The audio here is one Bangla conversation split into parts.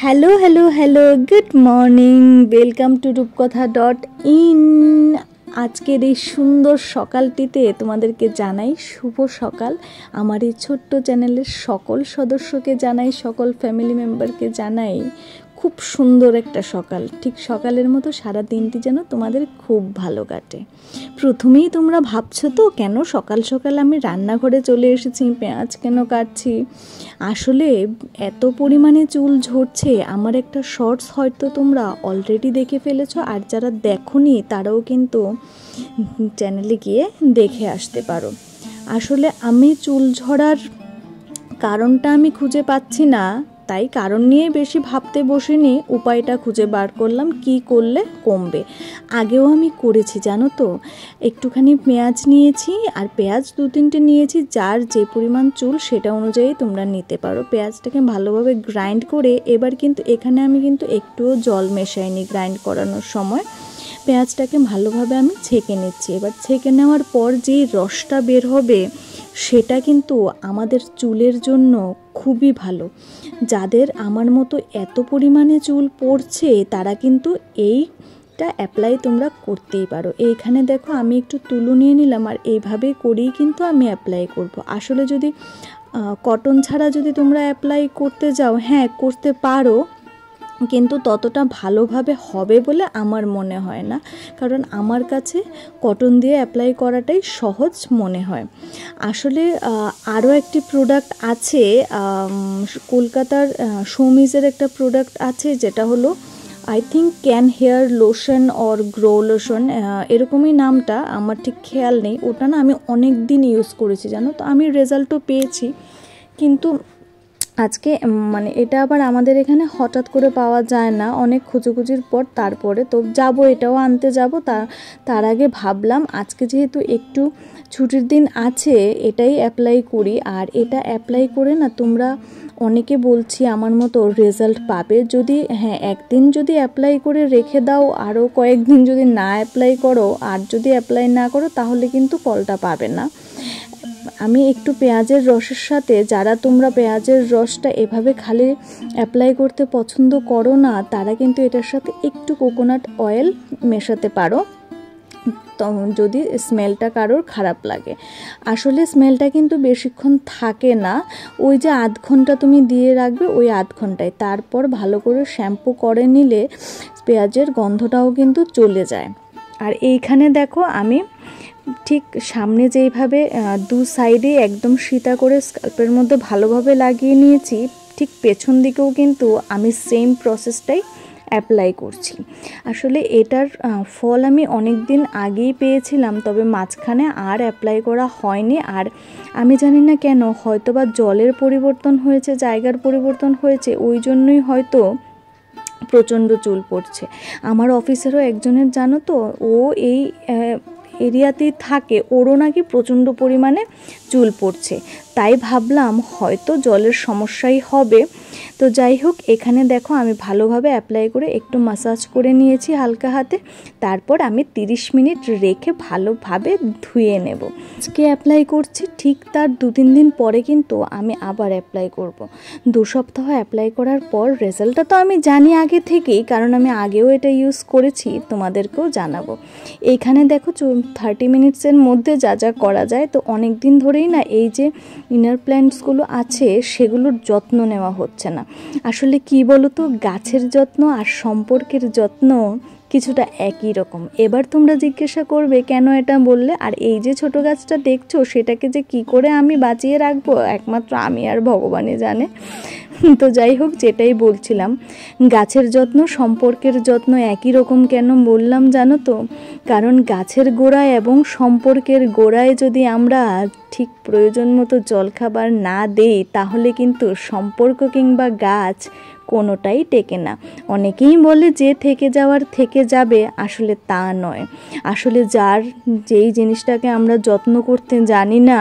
Hello hello hello good morning, welcome to রূপকথা.in। আজকের এই সুন্দর সকালটিতে তোমাদেরকে জানাই শুভ সকাল। আমার এই ছোট্ট চ্যানেলের সকল সদস্যকে জানাই, সকল ফ্যামিলি মেম্বারকে জানাই খুব সুন্দর একটা সকাল। ঠিক সকালের মতো সারা দিনটি যেন তোমাদের খুব ভালো কাটে। প্রথমেই তোমরা ভাবছো তো কেন সকাল সকাল আমি রান্নাঘরে চলে এসেছি, পেঁয়াজ কেন কাটছি। আসলে এত পরিমাণে চুল ঝরছে, আমার একটা শর্টস হয়তো তোমরা অলরেডি দেখে ফেলেছো, আর যারা দেখোনি তারাও কিন্তু চ্যানেলে গিয়ে দেখে আসতে পারো। আসলে আমি চুল ঝরার কারণটা আমি খুঁজে পাচ্ছি না, তাই কারণ নিয়ে বেশি ভাবতে বসিনি, উপায়টা খুঁজে বার করলাম কি করলে কমবে। আগেও আমি করেছি জানো তো, একটুখানি পেঁয়াজ নিয়েছি আর পেঁয়াজ 2-3টে নিয়েছি, যার যে পরিমাণ চুল সেটা অনুযায়ী তোমরা নিতে পারো। পেঁয়াজটাকে ভালোভাবে গ্রাইন্ড করে এবার কিন্তু এখানে আমি কিন্তু একটুও জল মেশাইনি গ্রাইন্ড করানোর সময়। পেঁয়াজটাকে ভালোভাবে আমি ছেঁকে নিচ্ছি। এবার ছেঁকে নেওয়ার পর যেই রসটা বের হবে সেটা কিন্তু আমাদের চুলের জন্য খুবই ভালো। যাদের আমার মতো এত পরিমাণে চুল পড়ছে তারা কিন্তু এইটা অ্যাপ্লাই তোমরা করতেই পারো। এইখানে দেখো আমি একটু তুলো নিয়ে নিলাম, আর এইভাবে করেই কিন্তু আমি অ্যাপ্লাই করব। আসলে যদি কটন ছাড়া যদি তোমরা অ্যাপ্লাই করতে যাও, হ্যাঁ করতে পারো, কিন্তু ততটা ভালোভাবে হবে বলে আমার মনে হয় না, কারণ আমার কাছে কটন দিয়ে অ্যাপ্লাই করাটাই সহজ মনে হয়। আসলে আরও একটি প্রোডাক্ট আছে, কলকাতার শোমিজের একটা প্রোডাক্ট আছে, যেটা হলো I think can hear lotion or grow lotion, এরকমই নামটা, আমার ঠিক খেয়াল নেই। ওটা না আমি অনেক দিন ইউজ করেছি জানো তো, আমি রেজাল্টও পেয়েছি, কিন্তু আজকে মানে এটা আবার আমাদের এখানে হঠাৎ করে পাওয়া যায় না, অনেক খোঁজাখুঁজির পর তারপরে তো যাব, এটাও আনতে যাব। তার আগে ভাবলাম আজকে যেহেতু একটু ছুটির দিন আছে, এটাই অ্যাপ্লাই করি। আর এটা অ্যাপ্লাই করে না তোমরা অনেকে বলছি আমার মতো রেজাল্ট পাবে। যদি হ্যাঁ একদিন যদি অ্যাপ্লাই করে রেখে দাও, আরও কয়েকদিন যদি না অ্যাপ্লাই করো, আর যদি অ্যাপ্লাই না করো তাহলে কিন্তু ফলটা পাবে না। আমি একটু পেঁয়াজের রসের সাথে, যারা তোমরা পেঁয়াজের রসটা এভাবে খালি অ্যাপ্লাই করতে পছন্দ করো না, তারা কিন্তু এটার সাথে একটু কোকোনাট অয়েল মেশাতে পারো, যদি স্মেলটা কারোর খারাপ লাগে। আসলে স্মেলটা কিন্তু বেশিক্ষণ থাকে না, ওই যে আধ ঘন্টা তুমি দিয়ে রাখবে, ওই আধ ঘন্টায় তারপর ভালো করে শ্যাম্পু করে নিলে পেঁয়াজের গন্ধটাও কিন্তু চলে যায়। আর এইখানে দেখো আমি ঠিক সামনে যেইভাবে দু সাইডে একদম সীতা করে স্কাল্পের মধ্যে ভালোভাবে লাগিয়ে নিয়েছি, ঠিক পেছন দিকেও কিন্তু আমি সেম প্রসেসটাই অ্যাপ্লাই করছি। আসলে এটার ফল আমি অনেক দিন আগেই পেয়েছিলাম, তবে মাঝখানে আর অ্যাপ্লাই করা হয়নি। আর আমি জানি না কেন, হয়তো বা জলের পরিবর্তন হয়েছে, জায়গার পরিবর্তন হয়েছে, ওই জন্যই হয়তো প্রচণ্ড চুল পড়ছে। আমার অফিসেরও একজনের জানো তো, ও এই এরিয়াতেই থাকে, ওরও নাকি প্রচণ্ড পরিমাণে চুল পড়ছে, তাই ভাবলাম হয়তো জলের সমস্যাই হবে। তো যাই হোক, এখানে দেখো আমি ভালোভাবে অ্যাপ্লাই করে একটু মাসাজ করে নিয়েছি হালকা হাতে, তারপর আমি 30 মিনিট রেখে ভালোভাবে ধুয়ে নেব। আজকে অ্যাপ্লাই করছি, ঠিক তার 2-3 দিন পরে কিন্তু আমি আবার অ্যাপ্লাই করব। 2 সপ্তাহ অ্যাপ্লাই করার পর রেজাল্টটা তো আমি জানি আগে থেকেই, কারণ আমি আগেও এটা ইউজ করেছি, তোমাদেরকেও জানাবো। এইখানে দেখো 30 মিনিটসের মধ্যে যা যা করা যায়। তো অনেক দিন ধরেই না এই যে ইনার প্ল্যান্টসগুলো আছে সেগুলোর যত্ন নেওয়া হচ্ছে না। আসলে কি বলো তো, গাছের যত্ন আর সম্পর্কের যত্ন কিছুটা একই রকম। এবার তোমরা জিজ্ঞাসা করবে কেন এটা বললে, আর এই যে ছোট গাছটা দেখছো সেটাকে যে কি করে আমি বাঁচিয়ে রাখবো একমাত্র আমি আর ভগবানই জানে। তো যাই হোক, যেটাই বলছিলাম, গাছের যত্ন সম্পর্কের যত্ন একই রকম কেন বললাম জানো তো, কারণ গাছের গোড়ায় এবং সম্পর্কের গোড়ায় যদি আমরা ঠিক প্রয়োজন মতো জলখাবার না দেই, তাহলে কিন্তু সম্পর্ক কিংবা গাছ কোনোটাই টেকে না। অনেকেই বলে যে থেকে যাওয়ার থেকে যাবে, আসলে তা নয়। আসলে যেই জিনিসটাকে আমরা যত্ন করতে জানি না,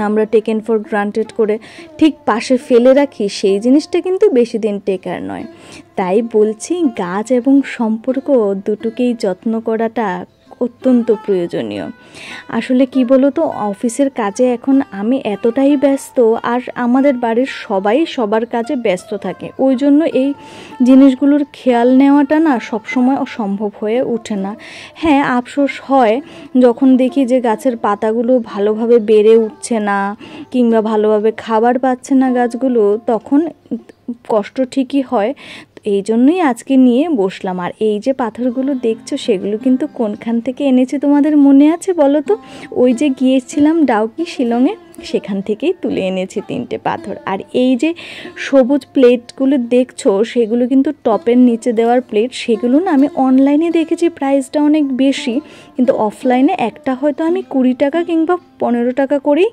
আমরা টেকেন ফর গ্রান্টেড করে ঠিক পাশে ফেলে রাখি, সেই জিনিসটা কিন্তু বেশি দিন টেকার নয়। তাই বলছি গাছ এবং সম্পর্ক দুটোকেই যত্ন করাটা অত্যন্ত প্রয়োজনীয়। আসলে কি বলো তো, অফিসের কাজে এখন আমি এতটাই ব্যস্ত, আর আমাদের বাড়ির সবাই সবার কাজে ব্যস্ত থাকে, ওই জন্য এই জিনিসগুলোর খেয়াল নেওয়াটা না সবসময় সম্ভব হয়ে ওঠে না। হ্যাঁ, আফসোস হয় যখন দেখি যে গাছের পাতাগুলো ভালোভাবে বেড়ে উঠছে না কিংবা ভালোভাবে খাবার পাচ্ছে না গাছগুলো, তখন কষ্ট ঠিকই হয়। এই জন্যই আজকে নিয়ে বসলাম। আর এই যে পাথরগুলো দেখছো, সেগুলো কিন্তু কোনখান থেকে এনেছি তোমাদের মনে আছে বলো তো? ওই যে গিয়েছিলাম ডাউকি শিলংয়ে, সেখান থেকেই তুলে এনেছি 3টে পাথর। আর এই যে সবুজ প্লেটগুলো দেখছো, সেগুলো কিন্তু টপের নিচে দেওয়ার প্লেট। সেগুলো না আমি অনলাইনে দেখেছি প্রাইসটা অনেক বেশি, কিন্তু অফলাইনে একটা হয়তো আমি 20 টাকা কিংবা 15 টাকা করেই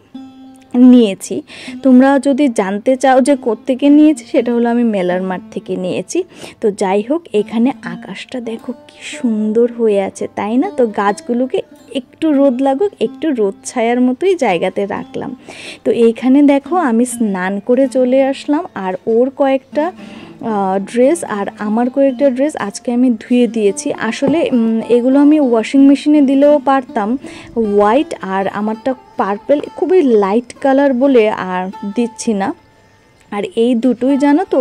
নিয়েছি। তোমরা যদি জানতে চাও যে কোত্থেকে নিয়েছি, সেটা হলো আমি মেলার মাঠ থেকে নিয়েছি। তো যাই হোক, এখানে আকাশটা দেখো কি সুন্দর হয়ে আছে, তাই না? তো গাছগুলোকে একটু রোদ লাগুক, একটু রোদ ছায়ার মতোই জায়গাতে রাখলাম। তো এইখানে দেখো আমি স্নান করে চলে আসলাম, আর ওর কয়েকটা ড্রেস আর আমার কয়েকটা ড্রেস আজকে আমি ধুয়ে দিয়েছি। আসলে এগুলো আমি ওয়াশিং মেশিনে দিলেও পারতাম, হোয়াইট আর আমারটা পার্পল, খুবই লাইট কালার বলে আর দিচ্ছি না। আর এই দুটোই জানো তো,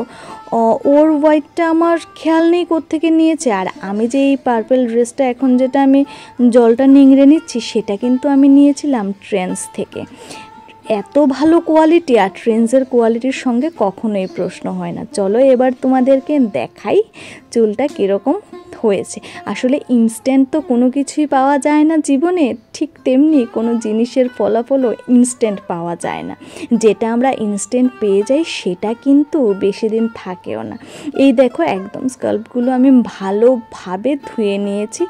ওর হোয়াইটটা আমার খেয়াল নেই কোত্থেকে নিয়েছে, আর আমি যে এই পার্পল ড্রেসটা এখন যেটা আমি জলটা নিংড়ে নিচ্ছি, সেটা কিন্তু আমি নিয়েছিলাম ট্রেন্ডস থেকে। এত ভালো কোয়ালিটি, আর ট্রেন্ডসের কোয়ালিটির সঙ্গে কখনোই প্রশ্ন হয় না। চলো এবার তোমাদেরকে দেখাই চুলটা কীরকম হয়েছে। আসলে ইনস্ট্যান্ট তো কোনো কিছুই পাওয়া যায় না জীবনে, ঠিক তেমনি কোনো জিনিসের ফলাফলও ইনস্ট্যান্ট পাওয়া যায় না। যেটা আমরা ইনস্ট্যান্ট পেয়ে যাই, সেটা কিন্তু বেশি দিন থাকেও না। এই দেখো, একদম স্কাল্পগুলো আমি ভালোভাবে ধুয়ে নিয়েছি।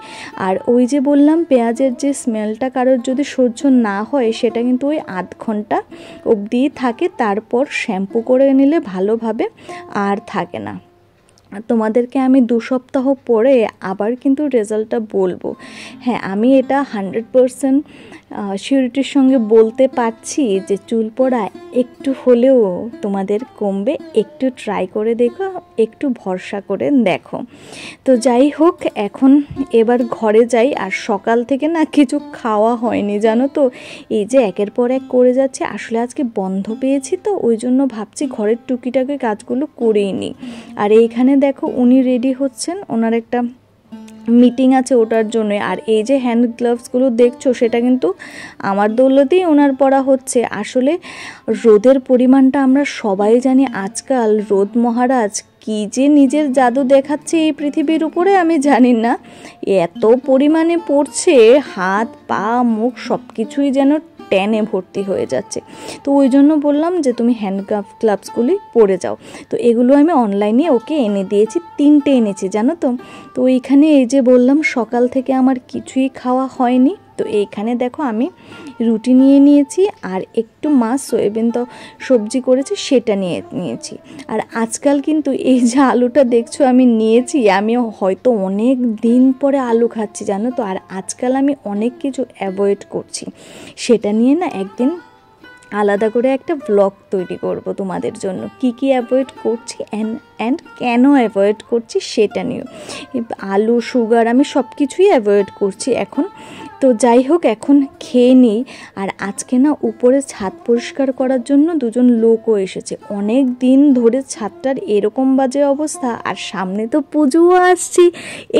আর ওই যে বললাম, পেঁয়াজের যে স্মেলটা কারোর যদি সহ্য না হয়, সেটা কিন্তু ওই আধ ঘন্টা অবধিই থাকে, তারপর শ্যাম্পু করে নিলে ভালোভাবে আর থাকে না। তোমাদেরকে আমি 2 সপ্তাহ পরে আবার কিন্তু রেজাল্টটা বলবো। হ্যাঁ, আমি এটা 100% সিউরিটির সঙ্গে বলতে পারছি যে চুল পড়া একটু হলেও তোমাদের কমবে। একটু ট্রাই করে দেখো, একটু ভরসা করে দেখো। তো যাই হোক, এখন এবার ঘরে যাই। আর সকাল থেকে না কিছু খাওয়া হয়নি জানো তো, এই যে একের পর এক করে যাচ্ছে। আসলে আজকে বন্ধ পেয়েছি, তো ওই জন্য ভাবছি ঘরের টুকিটাকি কাজগুলো করেই নিই। আর এইখানে দেখো উনি রেডি হচ্ছেন, ওনার একটা মিটিং আছে ওটার জন্য। আর এই যে হ্যান্ড গ্লাভসগুলো দেখছো, সেটা কিন্তু আমার দৌলতেই ওনার পরা হচ্ছে। আসলে রোদের পরিমাণটা আমরা সবাই জানি, আজকাল রোদ মহারাজ কি যে নিজের জাদু দেখাচ্ছে এই পৃথিবীর উপরে, আমি জানি না। এত পরিমাণে পড়ছে, হাত পা মুখ সব কিছুই যেন ট্যানে ভর্তি হয়ে যাচ্ছে। তো ওই জন্য বললাম যে তুমি হ্যান্ড গ্লাভসগুলি পরে যাও। তো এগুলো আমি অনলাইনে ওকে এনে দিয়েছি, 3টে এনেছি জানো তো। তো এইখানে এই যে বললাম সকাল থেকে আমার কিছুই খাওয়া হয়নি। তো এইখানে দেখো আমি রুটি নিয়ে নিয়েছি, আর একটু মাছ সয়াবিন তো সবজি করেছি সেটা নিয়েছি। আর আজকাল কিন্তু এই যে আলুটা দেখছো আমি নিয়েছি, আমি হয়তো অনেক দিন পরে আলু খাচ্ছি জানো তো। আর আজকাল আমি অনেক কিছু অ্যাভয়েড করছি, সেটা নিয়ে না একদিন আলাদা করে একটা ব্লগ তৈরি করব তোমাদের জন্য, কি কি অ্যাভয়েড করছি অ্যান্ড কেন অ্যাভয়েড করছি সেটা নিয়েও। আলু, সুগার, আমি সব কিছুই অ্যাভয়েড করছি এখন। তো যাই হোক, এখন খেয়ে নিই। আর আজকে না উপরে ছাদ পরিষ্কার করার জন্য 2জন লোকও এসেছে। অনেক দিন ধরে ছাদটার এরকম বাজে অবস্থা, আর সামনে তো পুজোও আসছে।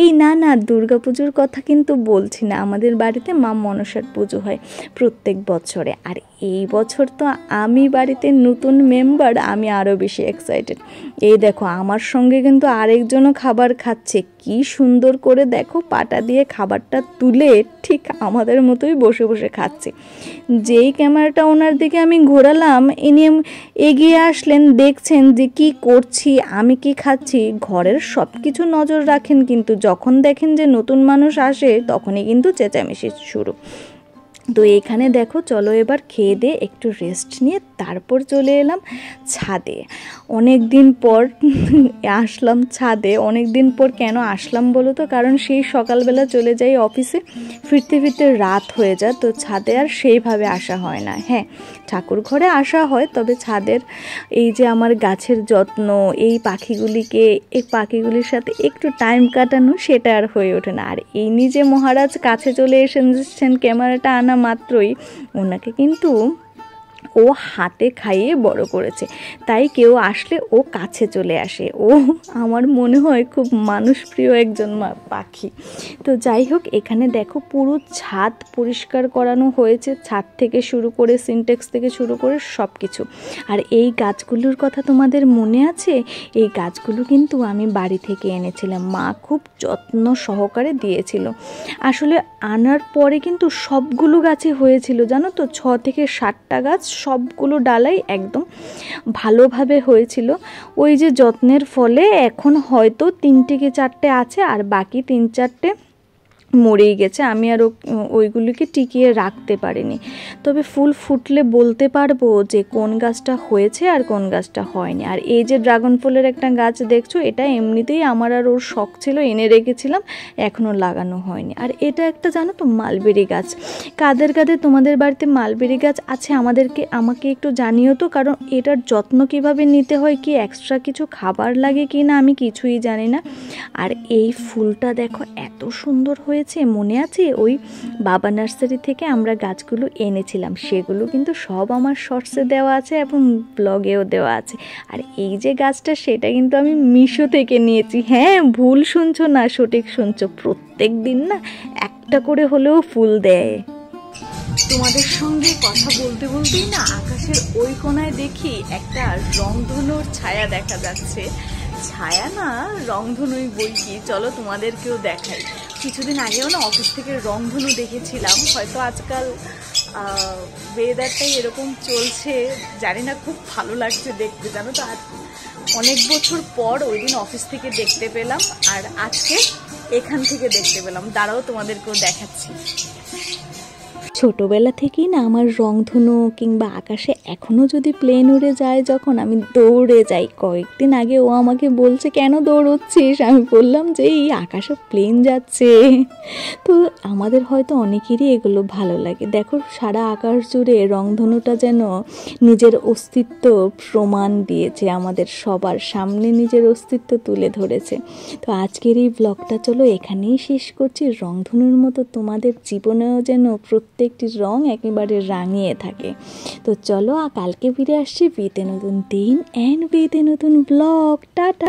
এই না দুর্গা পুজোর কথা কিন্তু বলছি না, আমাদের বাড়িতে মা মনসার পুজো হয় প্রত্যেক বছরে। আর এই বছর তো আমি বাড়িতে নতুন মেম্বার, আমি আরও বেশি এক্সাইটেড। এই দেখো আমার সঙ্গে কিন্তু আরেকজনও খাবার খাচ্ছে, কি সুন্দর করে দেখো পাটা দিয়ে খাবারটা তুলে ঠিক আমাদের মতোই বসে বসে খাচ্ছে। যেই ক্যামেরাটা ওনার দিকে আমি ঘোরালাম, ইনি এগিয়ে আসলেন, দেখছেন যে কি করছি, আমি কি খাচ্ছি। ঘরের সব কিছু নজর রাখেন, কিন্তু যখন দেখেন যে নতুন মানুষ আসে, তখনই কিন্তু চেঁচামেচি শুরু। তো এখানে দেখো, চলো এবার খেয়ে দিয়ে একটু রেস্ট নিয়ে তারপর চলে এলাম ছাদে। অনেক দিন পর আসলাম ছাদে। অনেক দিন পর কেন আসলাম বলো তো? কারণ সেই সকালবেলা চলে যাই অফিসে, ফিরতে ফিরতে রাত হয়ে যায়, তো ছাদে আর সেইভাবে আসা হয় না। হ্যাঁ, ঠাকুর ঘরে আসা হয়, তবে ছাদের এই যে আমার গাছের যত্ন, এই পাখিগুলির সাথে একটু টাইম কাটানো সেটা আর হয়ে ওঠে না। আর এই নিজে মহারাজ কাছে চলে এসেছেন ক্যামেরাটা আনা মাত্রই, ওনাকে কিন্তু ও হাতে খাইয়ে বড় করেছে, তাই কেউ আসলে ও কাছে চলে আসে। ও আমার মনে হয় খুব মানুষপ্রিয় একজন পাখি। তো যাই হোক, এখানে দেখো পুরো ছাদ পরিষ্কার করানো হয়েছে, ছাদ থেকে শুরু করে সিনটেক্স থেকে শুরু করে সব কিছু। আর এই গাছগুলোর কথা তোমাদের মনে আছে? এই গাছগুলো কিন্তু আমি বাড়ি থেকে এনেছিলাম, মা খুব যত্ন সহকারে দিয়েছিল। আসলে আনার পরে কিন্তু সবগুলো গাছে হয়েছিল, জানো তো, 6 থেকে 7টা গাছ, সবগুলো ডালাই একদম ভালোভাবে হয়েছিল। ওই যে যত্নের ফলে এখন হয়তো 3টে কি 4টে আছে, আর বাকি 3-4টে মরেই গেছে। আমি আর ওইগুলিকে টিকিয়ে রাখতে পারিনি। তবে ফুল ফুটলে বলতে পারবো যে কোন গাছটা হয়েছে আর কোন গাছটা হয়নি। আর এই যে ড্রাগন ফুলের একটা গাছ দেখছো, এটা এমনিতেই আমার আর ওর শখ ছিল, এনে রেখেছিলাম, এখনও লাগানো হয়নি। আর এটা একটা জানো তো মালবেরি গাছ। কাদের কাদের তোমাদের বাড়িতে মালবেরি গাছ আছে আমাকে একটু জানিও তো, কারণ এটার যত্ন কিভাবে নিতে হয়, কি এক্সট্রা কিছু খাবার লাগে কি না আমি কিছুই জানি না। আর এই ফুলটা দেখো এত সুন্দর হয়েছে, মনে আছে ওই বাবা নার্সারি থেকে আমরা গাছগুলো এনেছিলাম, সেগুলো কিন্তু সব আমার শর্টসে দেওয়া আছে এবং ব্লগেও দেওয়া আছে। আর এই যে গাছটা, সেটা কিন্তু আমি মিশো থেকে নিয়েছি। হ্যাঁ, ভুল শুনছো না, সঠিক শুনছো, প্রত্যেক দিন না একটা করে হলেও ফুল দেয়। তোমাদের সঙ্গে কথা বলতে বলতেই না আকাশের ওই কোণায় দেখি একটা রংধনুর ছায়া দেখা যাচ্ছে। ছায়া না, রংধনুই বই কি, চলো তোমাদেরকেও দেখাই। কিছুদিন আগেও না অফিস থেকে রংধনু দেখেছিলাম। হয়তো আজকাল ওয়েদারটাই এরকম চলছে, জানি না, খুব ভালো লাগছে দেখতে, জানো তো। আর অনেক বছর পর ওই দিন অফিস থেকে দেখতে পেলাম, আর আজকে এখান থেকে দেখতে পেলাম। দাঁড়াও তোমাদেরকেও দেখাচ্ছি। ছোটোবেলা থেকেই না আমার রংধনু কিংবা আকাশে এখনও যদি প্লেন উড়ে যায়, যখন আমি দৌড়ে যাই। কয়েকদিন আগে ও আমাকে বলছে, কেন দৌড়চ্ছিস? আমি বললাম যে এই আকাশে প্লেন যাচ্ছে। তো আমাদের হয়তো অনেকেরই এগুলো ভালো লাগে। দেখো, সারা আকাশ জুড়ে রংধনুটা যেন নিজের অস্তিত্ব প্রমাণ দিয়েছে, আমাদের সবার সামনে নিজের অস্তিত্ব তুলে ধরেছে। তো আজকের এই ব্লগটা চলো এখানেই শেষ করছি। রংধনুর মতো তোমাদের জীবনেও যেন প্রত্যেকটি রং একেবারে রাঙিয়ে থাকে। তো চলো, কালকে ফিরে আসছি উইথ এ নতুন দিন অ্যান্ড উইথ এ নতুন ব্লগ। টাটা।